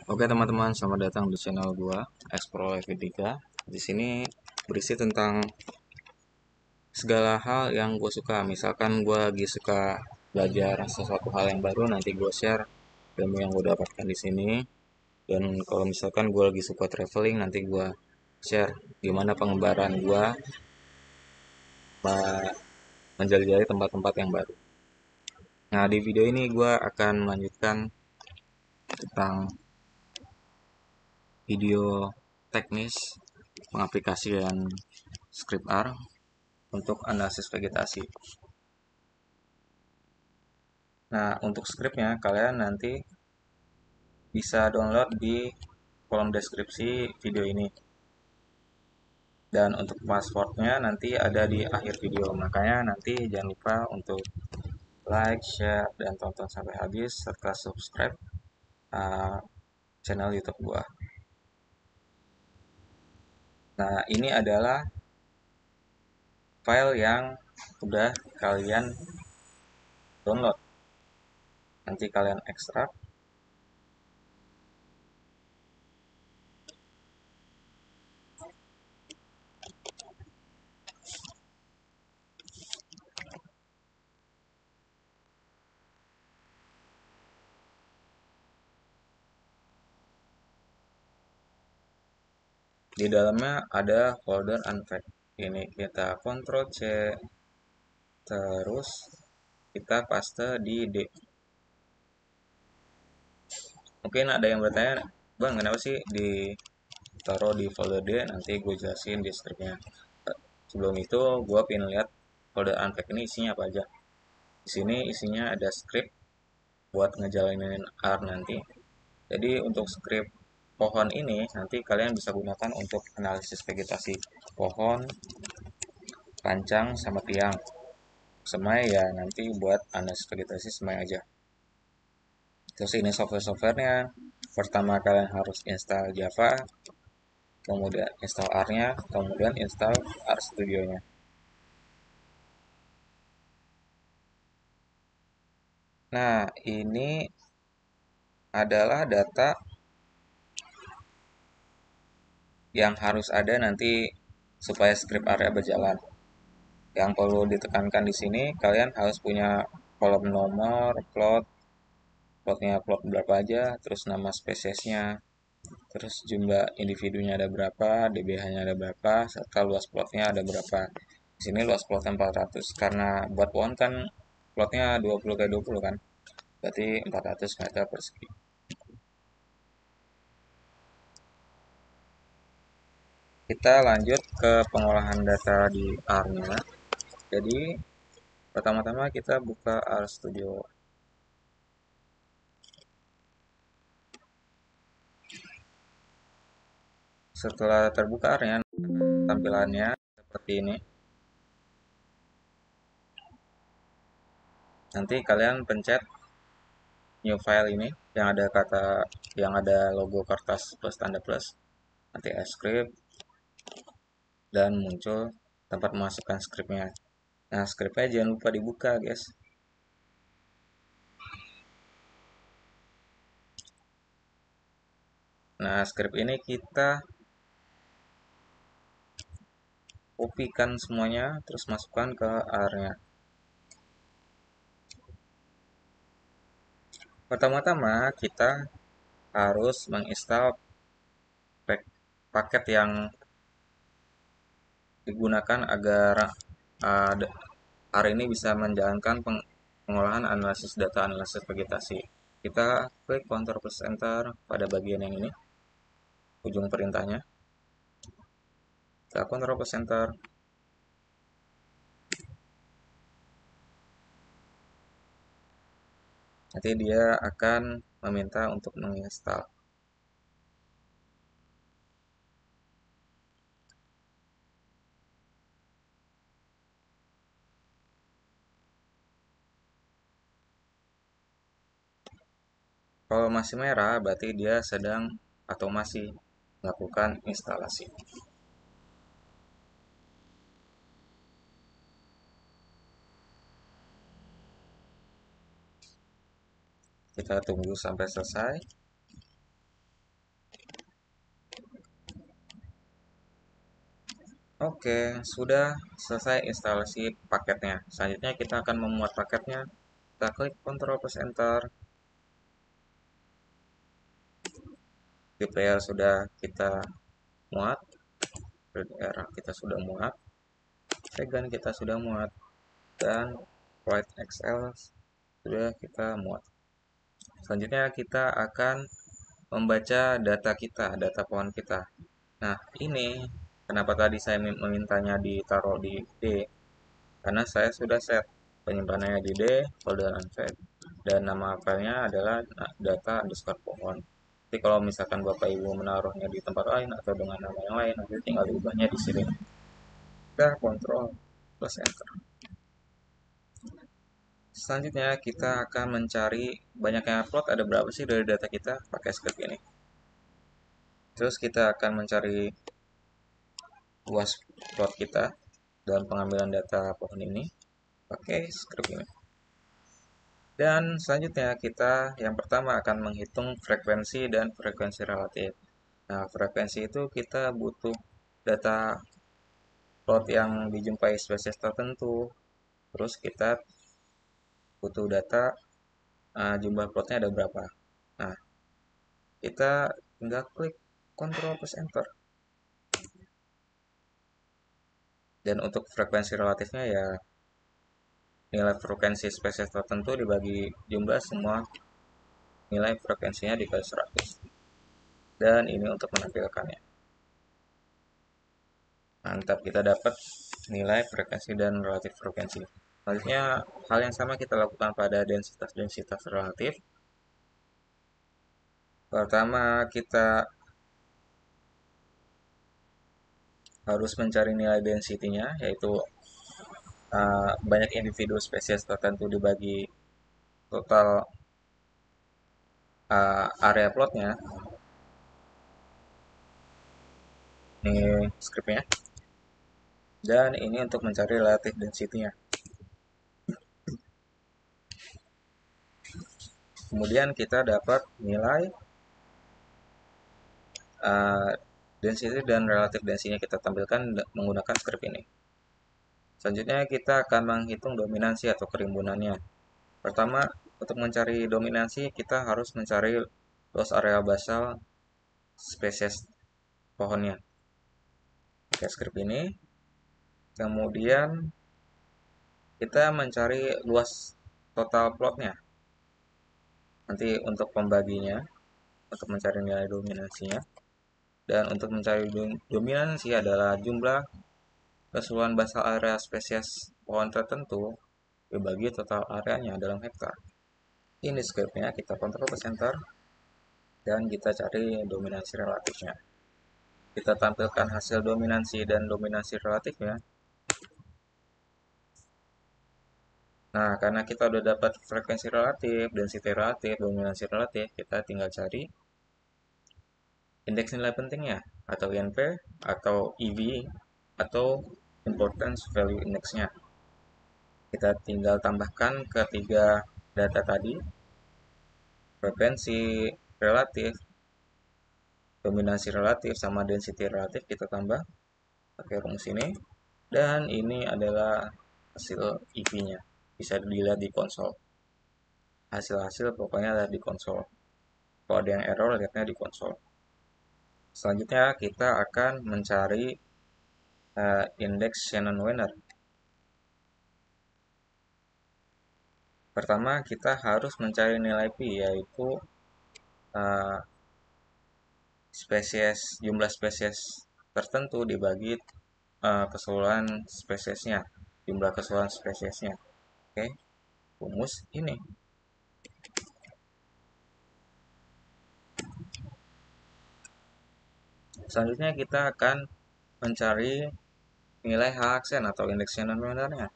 Oke teman-teman, selamat datang di channel gua Explore Live 3. Di sini berisi tentang segala hal yang gue suka. Misalkan gue lagi suka belajar sesuatu hal yang baru, nanti gue share ilmu yang gue dapatkan di sini. Dan kalau misalkan gue lagi suka traveling, nanti gue share gimana pengembaraan gue menjelajahi tempat-tempat yang baru. Nah, di video ini gue akan melanjutkan tentang video teknis pengaplikasian script R untuk analisis vegetasi. Nah, untuk scriptnya kalian nanti bisa download di kolom deskripsi video ini. Dan untuk passwordnya nanti ada di akhir video. Makanya nanti jangan lupa untuk like, share, dan tonton sampai habis serta subscribe channel YouTube gua. Nah, ini adalah file yang udah kalian download. Nanti kalian ekstrak. Di dalamnya ada folder unpack. Ini kita Ctrl C, terus kita paste di D. Mungkin ada yang bertanya, bang kenapa sih ditaruh di folder D? Nanti gue jelasin di scriptnya. Sebelum itu gue pengen lihat folder unpack ini isinya apa aja. Di sini isinya ada script buat ngejalanin R nanti. Jadi untuk script pohon ini nanti kalian bisa gunakan untuk analisis vegetasi pohon, rancang, sama tiang. Semai ya nanti buat analisis vegetasi semai aja. Terus ini software-softwarenya. Pertama kalian harus install Java, kemudian install R-nya, kemudian install R Studio-nya. Nah, ini adalah data yang harus ada nanti supaya script area berjalan. Yang perlu ditekankan di sini, kalian harus punya kolom nomor, plotnya plot berapa aja, terus nama spesiesnya, terus jumlah individunya ada berapa, DBH-nya ada berapa, serta luas plotnya ada berapa. Di sini luas plotnya 400 karena buat pohon kan plotnya 20 kali 20 kan. Berarti 400 meter persegi. Kita lanjut ke pengolahan data di R-nya. Jadi pertama-tama kita buka R Studio. Setelah terbuka R-nya, tampilannya seperti ini. Nanti kalian pencet new file ini yang ada logo kertas plus tanda plus. Nanti script dan muncul tempat memasukkan scriptnya. Nah, scriptnya jangan lupa dibuka, guys. Nah, script ini kita kopikan semuanya, terus masukkan ke R-nya. Pertama-tama kita harus menginstal paket yang digunakan agar R ini bisa menjalankan pengolahan analisis data analisis vegetasi. Kita klik Ctrl plus Enter pada bagian yang ini, ujung perintahnya. Kita Ctrl plus Enter. Nanti dia akan meminta untuk menginstal. Kalau masih merah, berarti dia sedang atau masih melakukan instalasi. Kita tunggu sampai selesai. Oke, sudah selesai instalasi paketnya. Selanjutnya kita akan memuat paketnya. Kita klik Ctrl plus Enter. Di player sudah kita muat, RDR kita sudah muat, Regan kita sudah muat, dan Write XL sudah kita muat. Selanjutnya kita akan membaca data kita, data pohon kita. Nah, ini kenapa tadi saya memintanya ditaruh di D, karena saya sudah set penyimpanannya di D, folder unset, dan nama filenya adalah data underscore pohon. Tapi kalau misalkan Bapak Ibu menaruhnya di tempat lain atau dengan nama yang lain, nanti tinggal diubahnya di sini. Kita kontrol plus enter. Selanjutnya kita akan mencari banyaknya plot ada berapa sih dari data kita pakai script ini. Terus kita akan mencari luas plot kita dan pengambilan data pohon ini pakai script ini. Dan selanjutnya kita yang pertama akan menghitung frekuensi dan frekuensi relatif. Nah, frekuensi itu kita butuh data plot yang dijumpai spesies tertentu. Terus kita butuh data jumlah plotnya ada berapa. Nah, kita tinggal klik Ctrl plus Enter. Dan untuk frekuensi relatifnya ya nilai frekuensi spesies tertentu dibagi jumlah semua nilai frekuensinya dikali 100. Dan ini untuk menampilkannya. Mantap, kita dapat nilai frekuensi dan relatif frekuensi. Selanjutnya, hal yang sama kita lakukan pada densitas-densitas relatif. Pertama, kita harus mencari nilai density-nya, yaitu banyak individu spesies tertentu dibagi total area plotnya. Ini scriptnya. Dan ini untuk mencari relative density-nya. Kemudian kita dapat nilai density dan relative density-nya kita tampilkan menggunakan script ini. Selanjutnya kita akan menghitung dominansi atau kerimbunannya. Pertama, untuk mencari dominansi kita harus mencari luas area basal spesies pohonnya. Pakai script ini. Kemudian kita mencari luas total plotnya. Nanti untuk pembaginya, untuk mencari nilai dominansinya. Dan untuk mencari dominansi adalah jumlah keseluruhan basal area spesies pohon tertentu dibagi total areanya dalam hektar. Ini scriptnya, kita kontrol ke center dan kita cari dominansi relatifnya. Kita tampilkan hasil dominansi dan dominansi relatifnya. Nah, karena kita udah dapat frekuensi relatif, density relatif, dominansi relatif, kita tinggal cari indeks nilai pentingnya, atau INP, atau EV, atau Importance Value Index-nya. Kita tinggal tambahkan ketiga data tadi, frekuensi relatif, dominansi relatif, sama density relatif, kita tambah pakai rumus ini. Dan ini adalah hasil EV-nya. Bisa dilihat di konsol. Hasil-hasil pokoknya ada di konsol. Kalau ada yang error, lihatnya di konsol. Selanjutnya kita akan mencari indeks Shannon-Weiner. Pertama kita harus mencari nilai Pi, yaitu jumlah spesies tertentu dibagi keseluruhan spesiesnya, jumlah keseluruhan spesiesnya. Oke, rumus ini. Selanjutnya kita akan mencari nilai H aksen atau indeks Shannon-Weinernya.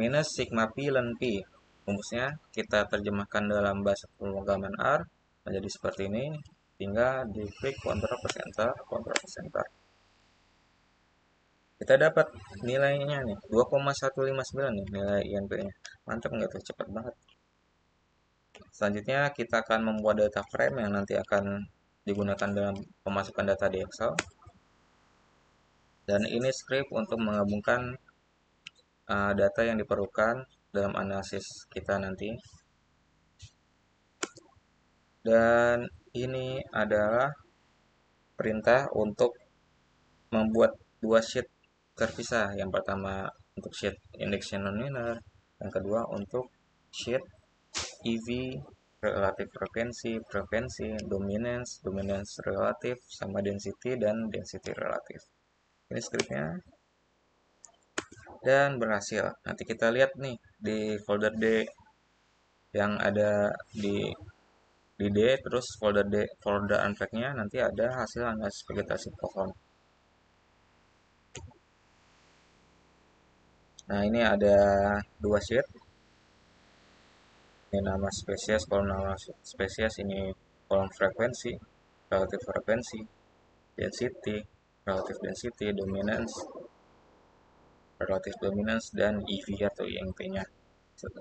Minus sigma pi ln pi. Rumusnya kita terjemahkan dalam bahasa pemrograman R menjadi seperti ini. Tinggal diklik Ctrl plus Enter, Ctrl plus Enter. Kita dapat nilainya nih, 2,159 nih nilai INP-nya. Mantap nggak tuh, cepat banget. Selanjutnya kita akan membuat data frame yang nanti akan digunakan dalam pemasukan data di Excel. Dan ini script untuk menggabungkan data yang diperlukan dalam analisis kita nanti. Dan ini adalah perintah untuk membuat dua sheet terpisah. Yang pertama untuk sheet index nonlinear, yang kedua untuk sheet EV, relatif frekuensi, frekuensi, dominance, dominance relatif, sama density dan density relatif. Ini scriptnya dan berhasil. Nanti kita lihat nih di folder D yang ada di D, terus folder D, folder unpack-nya nanti ada hasil analisis vegetasi pohon. Nah, ini ada dua sheet. Ini nama spesies, kolom nama spesies, ini kolom frekuensi, relatif frekuensi, density, relatif density, dominance, relatif dominance, dan EV atau IMP-nya.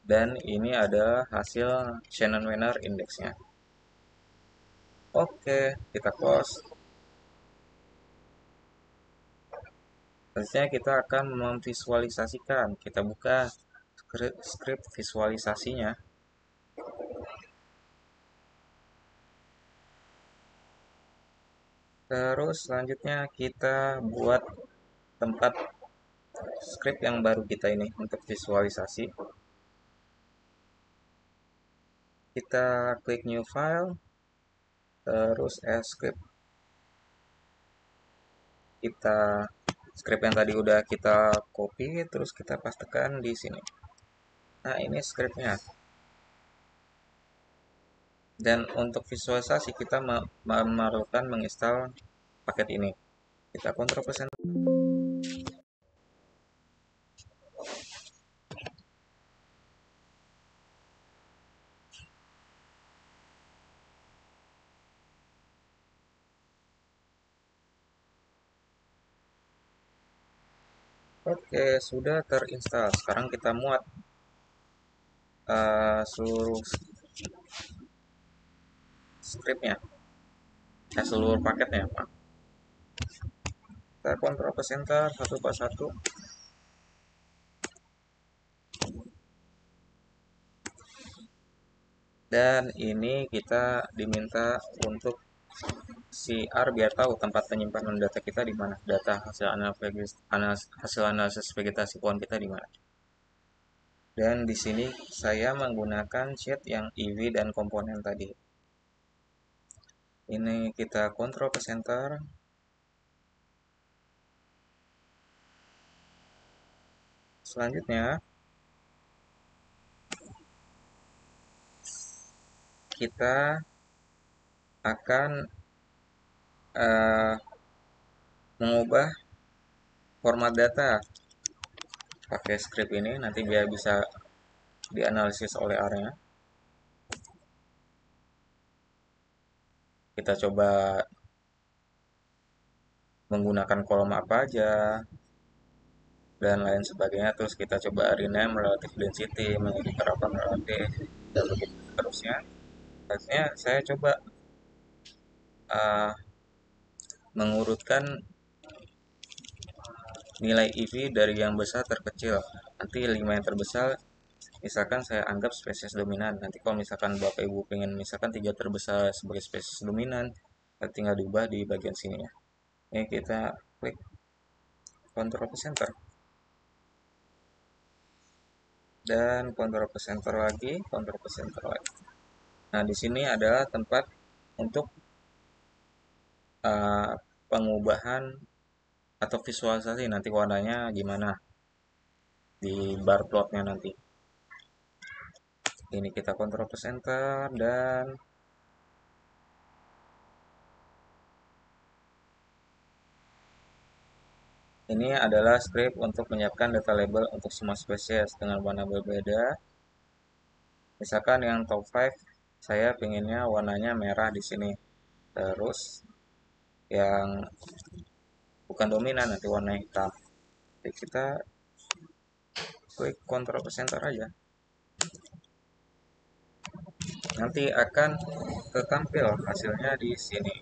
Dan ini ada hasil Shannon-Weiner indeksnya. Oke, kita close. Selanjutnya kita akan memvisualisasikan. Kita buka script visualisasinya. Terus selanjutnya kita buat tempat script yang baru kita ini untuk visualisasi. Kita klik new file, terus script. Kita script yang tadi udah kita copy, terus kita pastekan di sini. Nah, ini scriptnya. Dan untuk visualisasi kita memerlukan menginstal paket ini. Kita kontrol persen. Oke, sudah terinstall. Sekarang kita muat seluruh scriptnya, seluruh paketnya, Pak. Kita kontrol ke center satu persatu. Dan ini kita diminta untuk CR biar tahu tempat penyimpanan data kita di mana, data hasil analisis vegetasi pohon kita di mana. Dan di sini saya menggunakan sheet yang EV dan komponen tadi. Ini kita kontrol ke center. Selanjutnya kita akan mengubah format data pakai script ini, nanti biar bisa dianalisis oleh R-nya. Kita coba menggunakan kolom apa aja dan lain sebagainya. Terus kita coba rename relative density menjadi kerapan relatif dan begitu seterusnya. Selanjutnya saya coba mengurutkan nilai EV dari yang besar terkecil. Nanti 5 yang terbesar misalkan saya anggap spesies dominan. Nanti kalau misalkan Bapak Ibu pengen misalkan 3 terbesar sebagai spesies dominan, tinggal diubah di bagian sini ya. Ini kita klik Ctrl ke center. Dan Ctrl ke center lagi, Ctrl ke center lagi. Nah, di sini adalah tempat untuk pengubahan atau visualisasi nanti warnanya gimana di bar plotnya nanti. Ini kita kontrol ke center dan ini adalah script untuk menyiapkan data label untuk semua spesies dengan warna berbeda. Misalkan yang top 5 saya pinginnya warnanya merah di sini. Terus yang bukan dominan nanti warna hitam. Jadi kita klik Ctrl ke center aja. Nanti akan ketampil hasilnya di sini.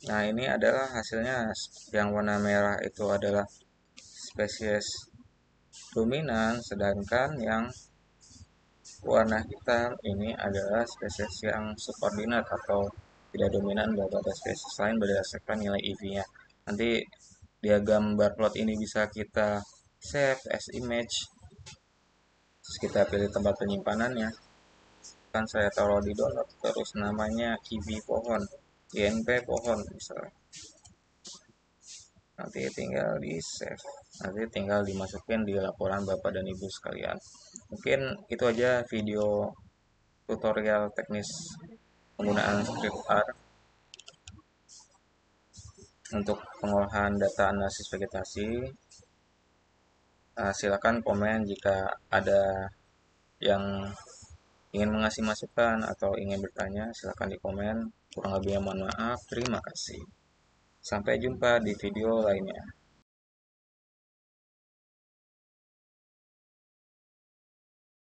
Nah, ini adalah hasilnya. Yang warna merah itu adalah spesies dominan, sedangkan yang warna hitam ini adalah spesies yang subordinat atau tidak dominan pada spesies lain berdasarkan nilai EV-nya. Nanti diagram bar plot ini bisa kita save as image, terus kita pilih tempat penyimpanannya. Kan saya taruh di download, terus namanya kiwi pohon, INP pohon misalnya. Nanti tinggal di save, nanti tinggal dimasukin di laporan Bapak dan Ibu sekalian. Mungkin itu aja video tutorial teknis penggunaan script R untuk pengolahan data analisis vegetasi. Silakan komen jika ada yang ingin mengasih masukan atau ingin bertanya, silakan di komen. Kurang lebihnya mohon maaf. Terima kasih. Sampai jumpa di video lainnya.